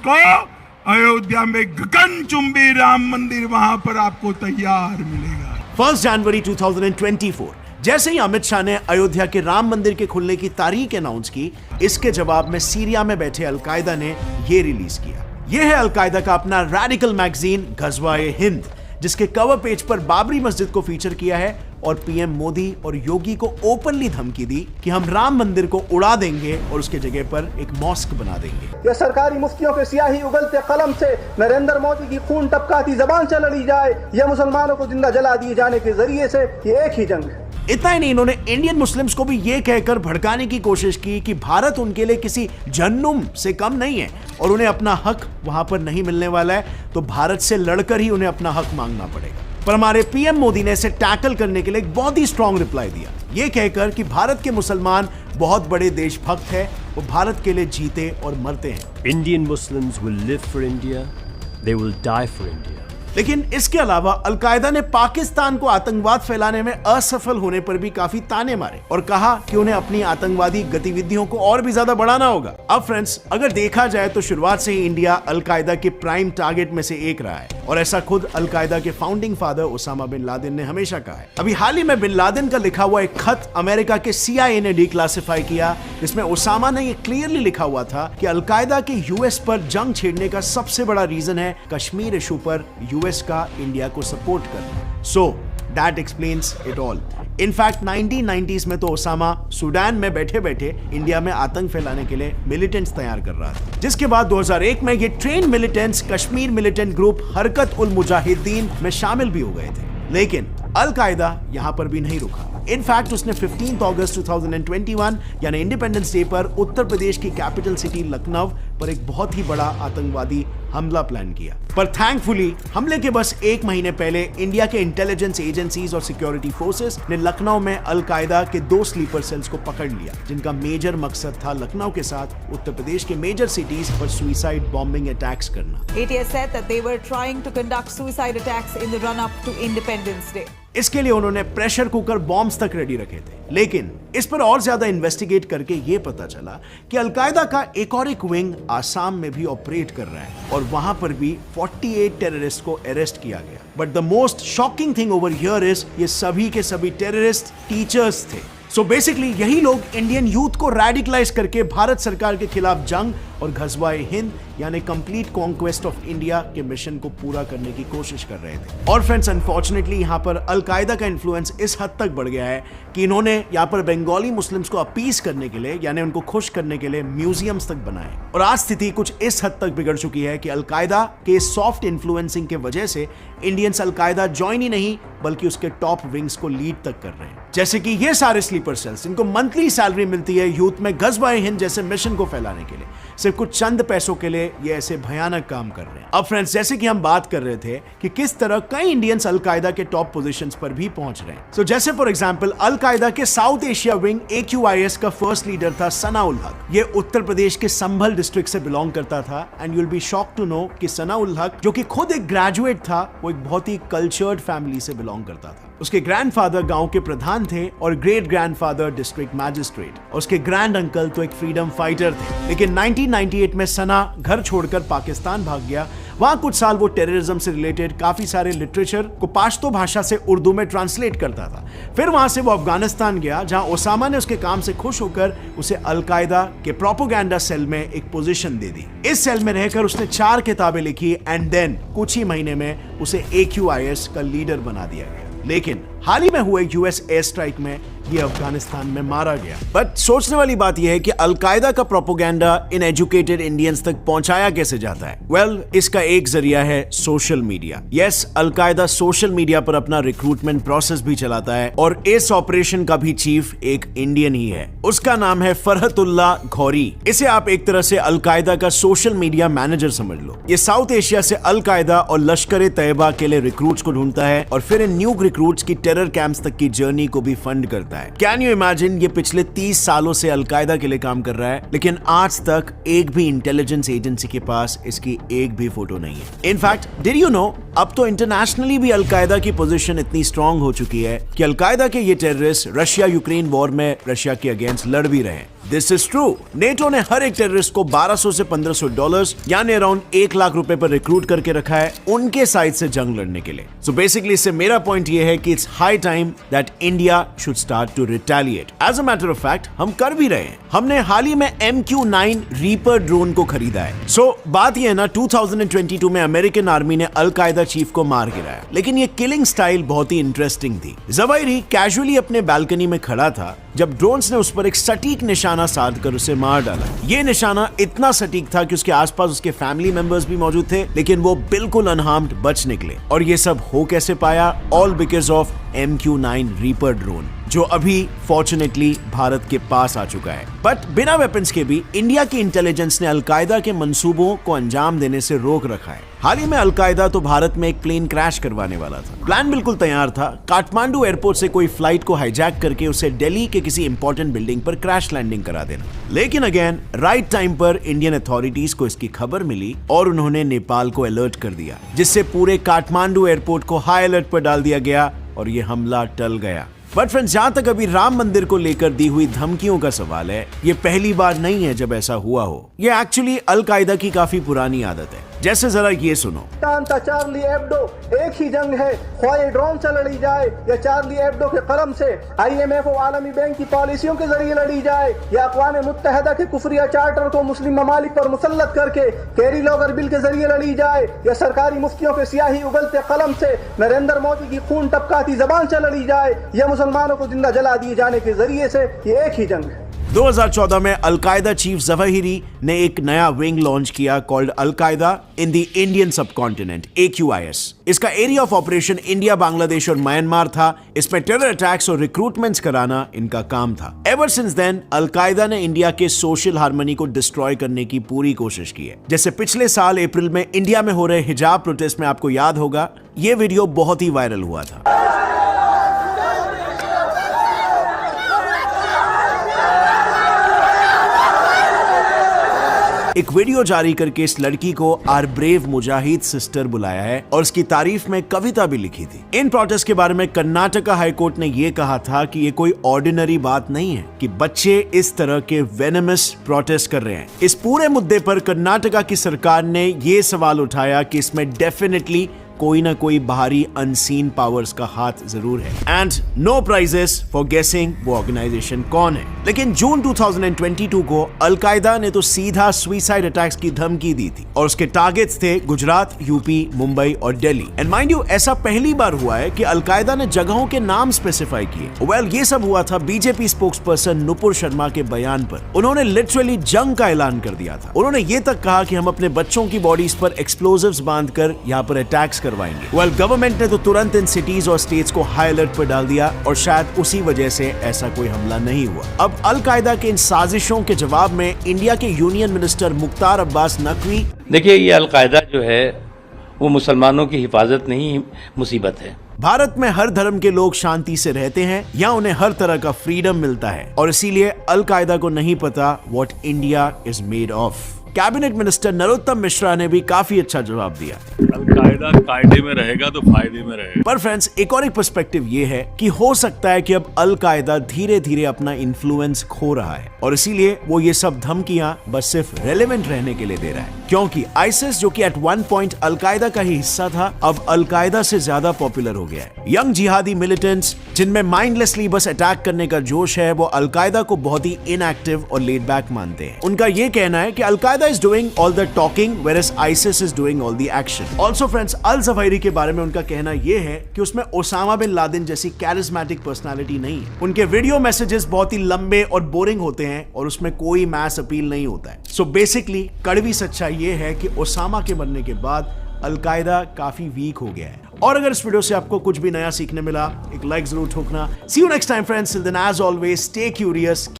को अयोध्या में गगनचुंबी राम मंदिर वहां पर आपको तैयार मिलेगा। 1 जनवरी 2024 जैसे ही अमित शाह ने अयोध्या के राम मंदिर के खुलने की तारीख अनाउंस की, इसके जवाब में सीरिया में बैठे अलकायदा ने ये रिलीज किया। यह है अलकायदा का अपना रेडिकल मैगजीन गजवा-ए-हिंद, जिसके कवर पेज पर बाबरी मस्जिद को फीचर किया है और पीएम मोदी और योगी को ओपनली धमकी दी कि हम राम मंदिर को उड़ा देंगे और उसके जगह पर एक मॉस्क बना देंगे। ये सरकारी मुफ्तियों के सियाही उगलते कलम से नरेंद्र मोदी की खून टपकाती जबान से लड़ी जाए या मुसलमानों को जिंदा जला दिए जाने के जरिए से, ये एक ही जंग है। इतना ही नहीं, इन्होंने इंडियन मुस्लिम्स को भी ये कहकर भड़काने की कोशिश की कि भारत उनके लिए किसी जहन्नुम से कम नहीं है और उन्हें अपना हक वहां पर नहीं मिलने वाला है, तो भारत से लड़कर ही उन्हें अपना हक मांगना पड़ेगा। पर हमारे पीएम मोदी ने इसे टैकल करने के लिए एक बहुत ही स्ट्रॉन्ग रिप्लाई दिया, ये कहकर कि भारत के मुसलमान बहुत बड़े देशभक्त हैं, वो भारत के लिए जीते और मरते हैं। Indian Muslims will live for India, they will die for India. लेकिन इसके अलावा अलकायदा ने पाकिस्तान को आतंकवाद फैलाने में असफल होने पर भी काफी ताने मारे और कहा कि उन्हें अपनी आतंकवादी गतिविधियों को और भी ज्यादा बढ़ाना होगा। अब फ्रेंड्स, अगर देखा जाए तो शुरुआत से ही इंडिया अलकायदा के प्राइम टारगेट में से एक रहा है और ऐसा खुद अलकायदा के founding father Osama bin Laden ने हमेशा कहा है। अभी हाल ही में बिन लादेन का लिखा हुआ एक खत अमेरिका के CIA ने डिक्लासिफाई किया, जिसमें ओसामा ने ये क्लियरली लिखा हुआ था कि अलकायदा के US पर जंग छेड़ने का सबसे बड़ा रीजन है कश्मीर इशू पर US का इंडिया को सपोर्ट करना। So that explains it all. In fact 1990s में तो ओसामा सूडान में बैठे बैठे इंडिया में आतंक फैलाने के लिए मिलिटेंट्स तैयार कर रहा था, जिसके बाद 2001 में ये train militants Kashmir militant group हरकत उल मुजाहिदीन में शामिल भी हो गए थे। लेकिन अलकायदा यहां पर भी नहीं रुका। इनफैक्ट उसने 15 अगस्त 2021 यानी इंडिपेंडेंस डे पर उत्तर प्रदेश की कैपिटल सिटी लखनऊ पर एक बहुत ही बड़ा आतंकवादी हमला प्लान किया। पर थैंकफुली हमले के बस एक महीने पहले इंडिया के इंटेलिजेंस एजेंसीज और सिक्योरिटी फोर्सेस ने लखनऊ में अलकायदा के 2 स्लीपर सेल्स को पकड़ लिया, जिनका मेजर मकसद था लखनऊ के साथ उत्तर प्रदेश के मेजर सिटीज पर सुसाइड बॉम्बिंग अटैक्स करना। ATS said that they were trying to conduct suicide attacks in the run-up to Independence Day. इसके लिए उन्होंने प्रेशर कुकर बॉम्ब्स तक रेडी रखे थे, लेकिन इस पर और ज्यादा इन्वेस्टिगेट करके यह पता चला कि अलकायदा का एक और एक विंग आसाम में भी ऑपरेट कर रहा है और वहां पर भी 48 टेररिस्ट को अरेस्ट किया गया। But the most shocking thing over here is ये सभी के सभी टेररिस्ट टीचर्स थे। सो बेसिकली यही लोग इंडियन यूथ को रेडिकलाइज करके भारत सरकार के खिलाफ जंग और गजवा-ए-हिंद यानी कंप्लीट कॉन्क्वेस्ट ऑफ इंडिया के मिशन को पूरा करने की कोशिश कर रहे थे। और फ्रेंड्स, अनफॉर्चुनेटली यहाँ पर अलकायदा का इन्फ्लुएंस इस हद तक बढ़ गया है कि इन्होंने यहाँ पर बंगाली मुस्लिम्स को अपीस करने के लिए यानी उनको खुश करने के लिए म्यूजियम्स तक बनाए। और आज स्थिति कुछ इस हद तक बिगड़ चुकी है कि अलकायदा के सॉफ्ट इन्फ्लुएंसिंग के वजह से इंडियंस अलकायदा ज्वाइन ही नहीं बल्कि उसके टॉप विंग्स को लीड तक कर रहे हैं। जैसे कि ये सारे स्लीपर सेल्स, इनको मंथली सैलरी मिलती है यूथ में गजवा-ए-हिंद जैसे मिशन को फैलाने के लिए। सिर्फ कुछ चंद पैसों के लिए ये ऐसे भयानक काम कर रहे हैं। अब फ्रेंड्स, जैसे कि हम बात कर रहे थे कि किस तरह कई इंडियंस अलकायदा के टॉप पोजीशंस पर भी पहुंच रहे हैं। सो जैसे फॉर एग्जांपल अलकायदा के साउथ एशिया विंग AQIS का फर्स्ट लीडर था सना उल हक। ये उत्तर प्रदेश के संभल डिस्ट्रिक्ट से बिलोंग करता था and you will be shocked to know कि सना उल हक, जो कि खुद एक ग्रेजुएट था, वो एक बहुत ही कल्चर्ड फैमिली से बिलोंग करता था। उसके ग्रैंडफादर गांव के प्रधान थे और ग्रेट ग्रैंडफादर डिस्ट्रिक्ट मैजिस्ट्रेट, और उसके ग्रैंड अंकल तो एक फ्रीडम फाइटर थे। लेकिन 1998 में सना घर छोड़कर पाकिस्तान भाग गया। वहां कुछ साल वो टेररिज्म से रिलेटेड काफी सारे लिटरेचर को पाश्तो भाषा से उर्दू में ट्रांसलेट करता था। फिर वहां से वो अफगानिस्तान गया, जहां ओसामा ने उसके काम से खुश होकर उसे अलकायदा के प्रोपेगेंडा सेल में एक पोजीशन दे दी। इस सेल में रहकर उसने 4 किताबें लिखी एंड देन कुछ ही महीने में उसे AQIS का लीडर बना दिया गया। लेकिन हाल ही में हुए US एयर स्ट्राइक में ये अफगानिस्तान में मारा गया। बट सोचने वाली बात यह है कि अलकायदा का प्रोपेगेंडा इन एजुकेटेड इंडियंस तक पहुंचाया कैसे जाता है? वेल, इसका एक जरिया है social media. Yes, al Qaeda social media पर अपना रिक्रूटमेंट प्रोसेस भी चलाता है और इस ऑपरेशन का भी चीफ एक इंडियन ही है। उसका नाम है फरहतुल्ला घौरी। इसे आप एक तरह से अलकायदा का सोशल मीडिया मैनेजर समझ लो। ये साउथ एशिया से अलकायदा और लश्कर तैयबा के लिए रिक्रूट्स को ढूंढता है और फिर इन न्यू रिक्रूट्स की टेरर कैंप्स तक की जर्नी को भी फंड करता है। कैन यू इमेजिन, ये पिछले 30 सालों से अलकायदा के लिए काम कर रहा है, लेकिन आज तक एक भी इंटेलिजेंस एजेंसी के पास इसकी एक भी फोटो नहीं है। इनफैक्ट डिड यू नो, अब तो इंटरनेशनली भी अलकायदा की पोजीशन इतनी स्ट्रांग हो चुकी है कि अलकायदा के ये टेररिस्ट रशिया यूक्रेन वॉर में रशिया के अगेंस्ट लड़ भी रहे हैं। This is true. नेटो ने हर एक टेररिस्ट को $1200 से $1500 यानी अराउंड 1 लाख रुपए पर रिक्रूट करके रखा है उनके साइड से जंग लड़ने के लिए। सो बेसिकली इससे मेरा पॉइंट ये है कि it's high time that India should start to retaliate. As a matter of fact हम कर भी रहे हैं। हमने हाल ही में MQ-9 रीपर ड्रोन को खरीदा है। सो बात ये है ना, 2022 में अमेरिकन आर्मी ने अलकायदा चीफ को मार गिराया, लेकिन ये किलिंग स्टाइल बहुत ही इंटरेस्टिंग थी। ज़वाहिरी कैजुअली अपने बालकनी में खड़ा था जब ड्रोन्स ने उस पर एक सटीक निशाना साध कर उसे मार डाला। ये निशाना इतना सटीक था कि उसके आसपास उसके फैमिली मेंबर्स भी मौजूद थे, लेकिन वो बिल्कुल अनहार्म्ड बच निकले। और ये सब हो कैसे पाया? All because of MQ-9 reaper drone, जो अभी फॉर्चुनेटली भारत के पास आ चुका है। बट बिना वेपन्स के भी इंडिया की इंटेलिजेंस ने अलकायदा के मंसूबों को अंजाम देने से रोक रखा है। हाल ही में अलकायदा तो भारत में एक प्लेन क्रैश करवाने वाला था। प्लान बिल्कुल तैयार था, काठमांडू एयरपोर्ट से कोई फ्लाइट को हाईजैक करके उसे दिल्ली के किसी इंपॉर्टेंट बिल्डिंग पर क्रैश लैंडिंग करा देना। लेकिन अगेन राइट टाइम पर इंडियन अथॉरिटीज को इसकी खबर मिली और उन्होंने नेपाल को अलर्ट कर दिया, जिससे पूरे काठमांडू एयरपोर्ट को हाई अलर्ट पर डाल दिया गया और ये हमला टल गया। बट फ्रेंड्स, जहां तक अभी राम मंदिर को लेकर दी हुई धमकियों का सवाल है, ये पहली बार नहीं है जब ऐसा हुआ हो। ये एक्चुअली अलकायदा की काफी पुरानी आदत है। जैसे जरा ये सुनो। चार्ली एब्डो एक ही जंग है, ख्वाह ड्रोन से लड़ी जाए या चार्ली एब्डो के कलम से, IMF और आलमी बैंक की पॉलिसियों के जरिए लड़ी जाए या अक़वाम मुत्तहिदा के कुफरिया चार्टर को मुस्लिम ममालिक पर मुसल्लत करके कैरी लॉगर बिल के जरिए लड़ी जाए या सरकारी मुफ्तियों के सियाही उगलते कलम से, नरेंद्र मोदी की खून टपकाती जबान से लड़ी जाए या मुसलमानों को जिंदा जला दिए जाने के जरिए से, ये एक ही जंग है। 2014 में अलकायदा चीफ ज़वाहिरी ने एक नया विंग लॉन्च किया called al Qaeda in the Indian subcontinent, AQIS। इसका area of operation India, Bangladesh और म्यांमार था। इसमें टेरर अटैक्स और रिक्रूटमेंट्स कराना इनका काम था। एवर सिंस देन अलकायदा ने इंडिया के सोशल हार्मनी को डिस्ट्रॉय करने की पूरी कोशिश की है। जैसे पिछले साल अप्रैल में इंडिया में हो रहे हिजाब प्रोटेस्ट में आपको याद होगा, ये वीडियो बहुत ही वायरल हुआ था। एक वीडियो जारी करके इस लड़की को आर ब्रेव मुजाहिद सिस्टर बुलाया है और इसकी तारीफ में कविता भी लिखी थी। इन प्रोटेस्ट के बारे में कर्नाटका हाई कोर्ट ने यह कहा था कि ये कोई ऑर्डिनरी बात नहीं है कि बच्चे इस तरह के वेनमस प्रोटेस्ट कर रहे हैं। इस पूरे मुद्दे पर कर्नाटका की सरकार ने यह सवाल उठाया कि इसमें डेफिनेटली कोई ना कोई बाहरी अनसीन पावर्स का हाथ जरूर है, एंड नो प्राइजेस फॉर गेसिंग वो ऑर्गेनाइजेशन कौन है। लेकिन जून 2022 को अलकायदा ने तो सीधा सुसाइड अटैक्स की धमकी दी थी और उसके टारगेट्स थे गुजरात, यूपी, मुंबई और दिल्ली। एंड माइंड यू, ऐसा पहली बार हुआ है कि अलकायदा ने जगहों के नाम स्पेसिफाई किए। वेल, ये सब हुआ था BJP spokes person Nupur Sharma के बयान पर। उन्होंने लिटरली जंग का ऐलान कर दिया था। उन्होंने ये तक कहा कि हम अपने बच्चों की बॉडीज पर एक्सप्लोजिव्स बांधकर यहाँ पर अटैक्स करवाएंगे। वेल, गवर्नमेंट ने तो तुरंत इन सिटीज और स्टेट्स को हाई अलर्ट पर डाल दिया और शायद उसी वजह से ऐसा कोई हमला नहीं हुआ। अब अलकायदा के इन साजिशों के जवाब में इंडिया के यूनियन मिनिस्टर मुख्तार अब्बास नकवी, देखिए, ये अलकायदा जो है वो मुसलमानों की हिफाजत नहीं, मुसीबत है। भारत में हर धर्म के लोग शांति से रहते हैं या उन्हें हर तरह का फ्रीडम मिलता है और इसीलिए अलकायदा को नहीं पता what India is made of. Cabinet minister Narottam Mishra ने भी काफी अच्छा जवाब दिया। अलकायदा कायदे में रहेगा तो फायदे में रहेगा। पर फ्रेंड्स, एक और एक पर्सपेक्टिव ये है कि हो सकता है कि अब अलकायदा धीरे धीरे अपना इन्फ्लुएंस खो रहा है और इसीलिए वो ये सब धमकियां बस सिर्फ रेलेवेंट रहने के लिए दे रहा है, क्योंकि आईसिस, जो कि एट वन पॉइंट अलकायदा का ही हिस्सा था, अब अलकायदा से ज्यादा पॉपुलर हो गया है। यंग जिहादी मिलिटेंट्स जिनमें माइंडलेसली बस अटैक करने का जोश है, वो अलकायदा को बहुत ही इनएक्टिव और लेड बैक मानते हैं। उनका ये कहना है कि al Qaeda is doing all the talking whereas ISIS is doing all the action. Also friends, अल-ज़वाहिरी के बारे में उनका कहना ये है कि उसमें ओसामा बिन लादेन जैसी कैरिस्मेटिक पर्सनालिटी नहीं है। उनके वीडियो मैसेजेस बहुत ही लंबे और बोरिंग होते हैं और उसमें कोई मैस अपील नहीं होता है। सो बेसिकली कड़वी सच्चाई ये है कि ओसामा के मरने के बाद अलकायदा काफी वीक हो गया है। और अगर इस वीडियो से आपको कुछ भी नया सीखने मिला, एक लाइक जरूर ठोकना। See you next time friends. Till then, as always, stay curious.